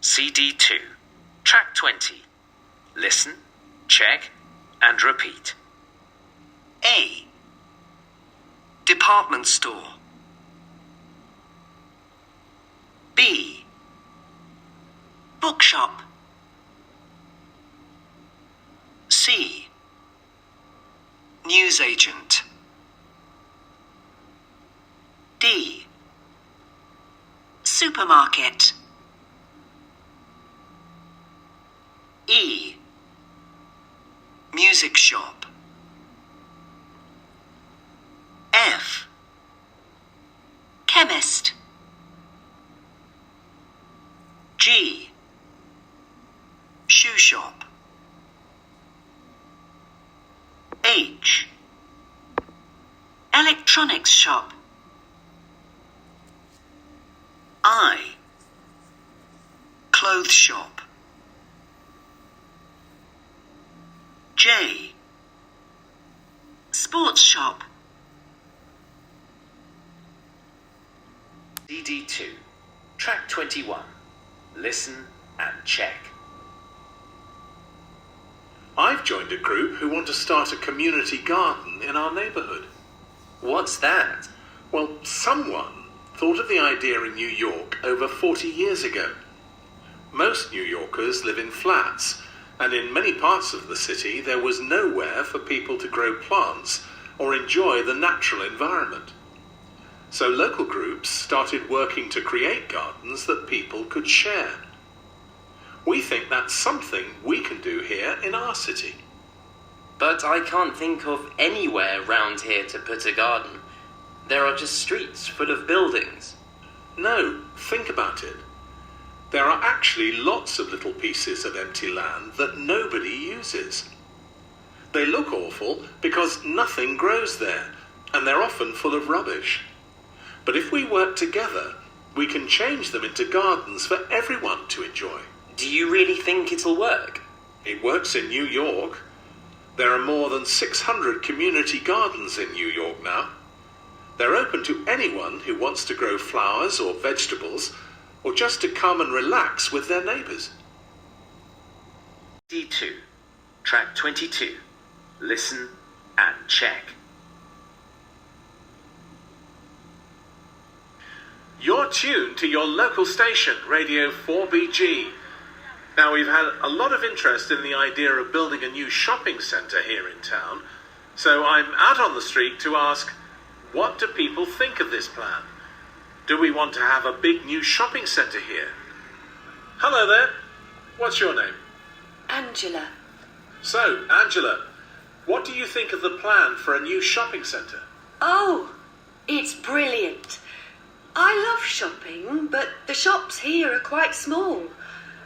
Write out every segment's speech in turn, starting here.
CD2, track 20. Listen, check, and repeat. A. Department store. B. Bookshop. C. Newsagent. D. Supermarket. E. Music shop. F. Chemist. G. Shoe shop. H. Electronics shop. I. Clothes shop. J. Sports shop. CD2, track 21. Listen and check. I've joined a group who want to start a community garden in our neighbourhood. What's that? Well, someone thought of the idea in New York over 40 years ago. Most New Yorkers live in flats, and in many parts of the city there was nowhere for people to grow plants or enjoy the natural environment. So local groups started working to create gardens that people could share. We think that's something we can do here in our city. But I can't think of anywhere round here to put a garden. There are just streets full of buildings. No, think about it. There are actually lots of little pieces of empty land that nobody uses. They look awful because nothing grows there, and they're often full of rubbish. But if we work together, we can change them into gardens for everyone to enjoy. Do you really think it'll work? It works in New York. There are more than 600 community gardens in New York now. They're open to anyone who wants to grow flowers or vegetables, or just to come and relax with their neighbours. CD2, track 22. Listen and check. You're tuned to your local station, Radio 4BG. Now, we've had a lot of interest in the idea of building a new shopping centre here in town, so I'm out on the street to ask, what do people think of this plan? Do we want to have a big new shopping centre here? Hello there. What's your name? Angela. So, Angela, what do you think of the plan for a new shopping centre? Oh, it's brilliant. I love shopping, but the shops here are quite small.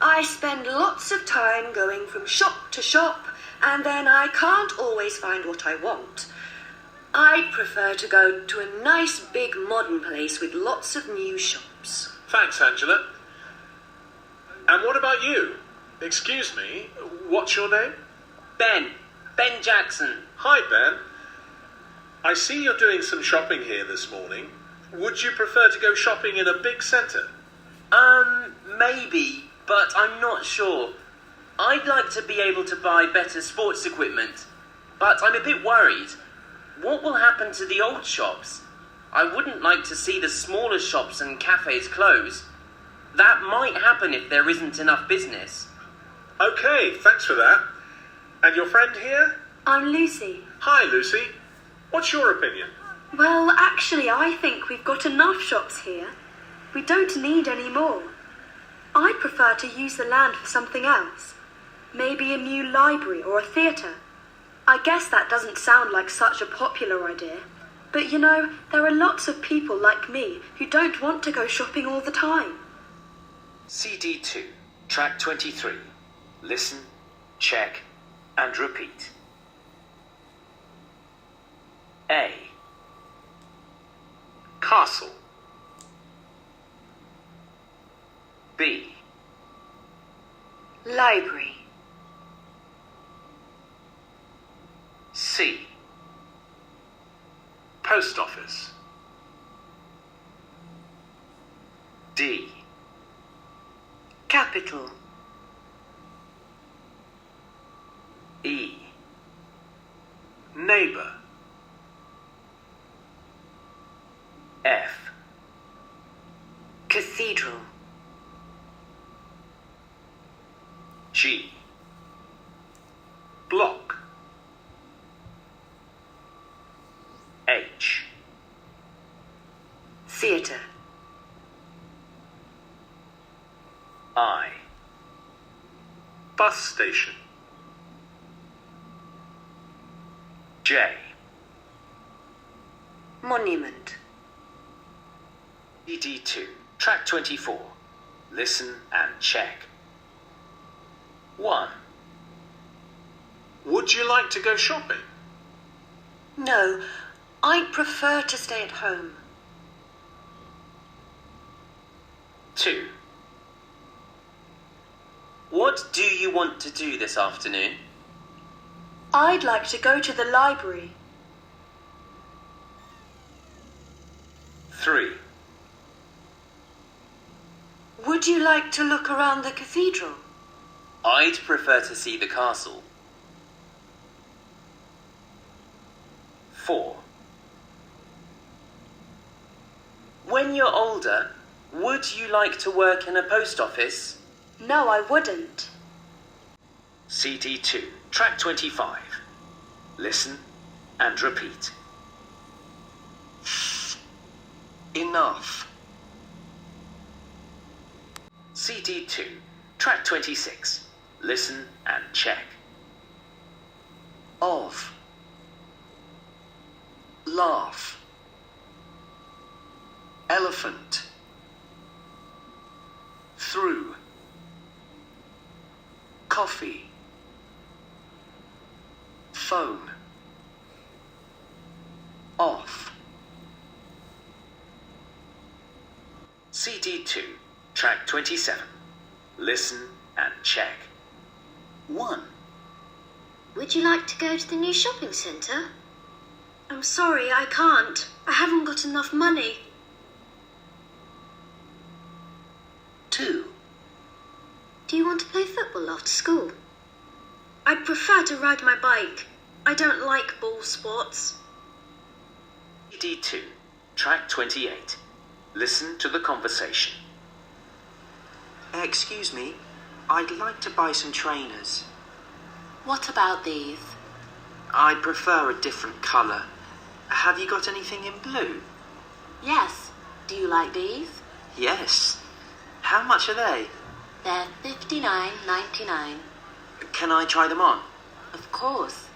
I spend lots of time going from shop to shop, and then I can't always find what I want. I prefer to go to a nice big modern place with lots of new shops. Thanks, Angela. And what about you? Excuse me, what's your name? Ben Jackson. Hi, Ben. I see you're doing some shopping here this morning. Would you prefer to go shopping in a big centre? Maybe, but I'm not sure. I'd like to be able to buy better sports equipment, but I'm a bit worried. What will happen to the old shops? I wouldn't like to see the smaller shops and cafes close. That might happen if there isn't enough business. Okay, thanks for that. And your friend here? I'm Lucy. Hi, Lucy. What's your opinion? Well, actually, I think we've got enough shops here. We don't need any more. I prefer to use the land for something else. Maybe a new library or a theatre. I guess that doesn't sound like such a popular idea. But you know, there are lots of people like me who don't want to go shopping all the time. CD2, track 23. Listen, check, and repeat. A. Castle. B. Library. C. Post office. D. Capital. E. Neighbour. F. Cathedral. G. Block. H. Theatre. I. Bus station. J. Monument. CD2, track 24. Listen and check. 1. Would you like to go shopping? No, I'd prefer to stay at home. 2. What do you want to do this afternoon? I'd like to go to the library. 3. Would you like to look around the cathedral? I'd prefer to see the castle. 4. When you're older, would you like to work in a post office? No, I wouldn't. CD2, track 25. Listen and repeat. Enough. CD2, track 26. Listen and check. Of. Laugh. Elephant. Through. Coffee. Phone. Off. CD2, track 27. Listen and check. 1. Would you like to go to the new shopping centre? I'm sorry, I can't. I haven't got enough money. 2. Do you want to play football after school? I'd prefer to ride my bike. I don't like ball sports. CD2, track 28. Listen to the conversation. Excuse me, I'd like to buy some trainers. What about these? I'd prefer a different colour. Have you got anything in blue? Yes. Do you like these? Yes. How much are they? They're $59.99. Can I try them on? Of course.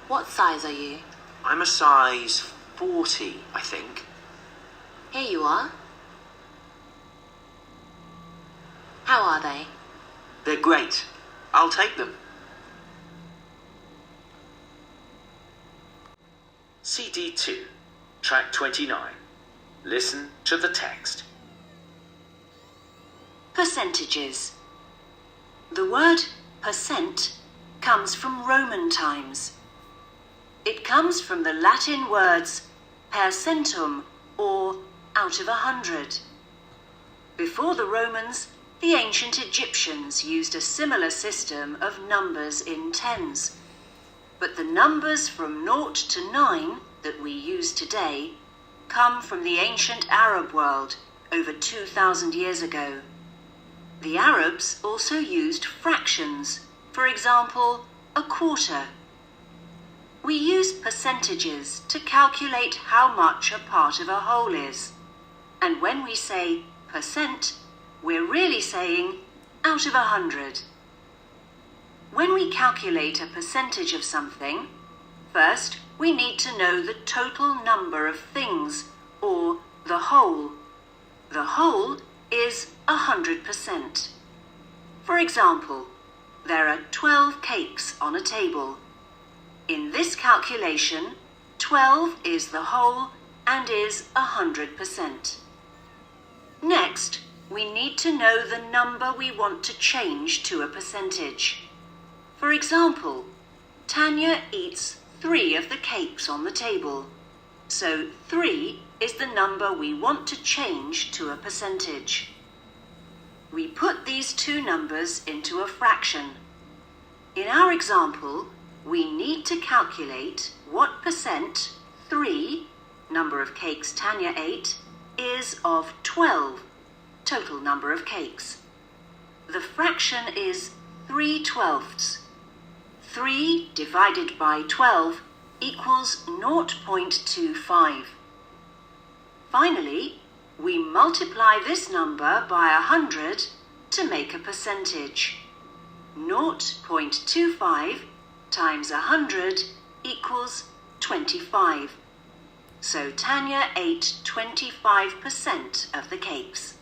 What size are you? I'm a size 40, I think. Here you are. How are they? They're great. I'll take them. CD2, track 29. Listen to the text. Percentages. The word percent comes from Roman times. It comes from the Latin words per centum, or out of 100. Before the Romans, the ancient Egyptians used a similar system of numbers in tens. But the numbers from 0 to 9 that we use today come from the ancient Arab world over 2,000 years ago. The Arabs also used fractions, for example, a quarter. We use percentages to calculate how much a part of a whole is. And when we say percent, we're really saying out of 100. When we calculate a percentage of something, first we need to know the total number of things, or the whole. The whole is 100%. For example, there are 12 cakes on a table. In this calculation, 12 is the whole and is 100%. Next, we need to know the number we want to change to a percentage. For example, Tanya eats 3 of the cakes on the table. So 3 is the number we want to change to a percentage. we put these two numbers into a fraction. In our example, we need to calculate what percent 3, number of cakes Tanya ate, is of 12, total number of cakes. The fraction is 3/12. 3 divided by 12 equals 0.25. Finally, we multiply this number by 100 to make a percentage. 0.25 times 100 equals 25. So Tanya ate 25% of the cakes.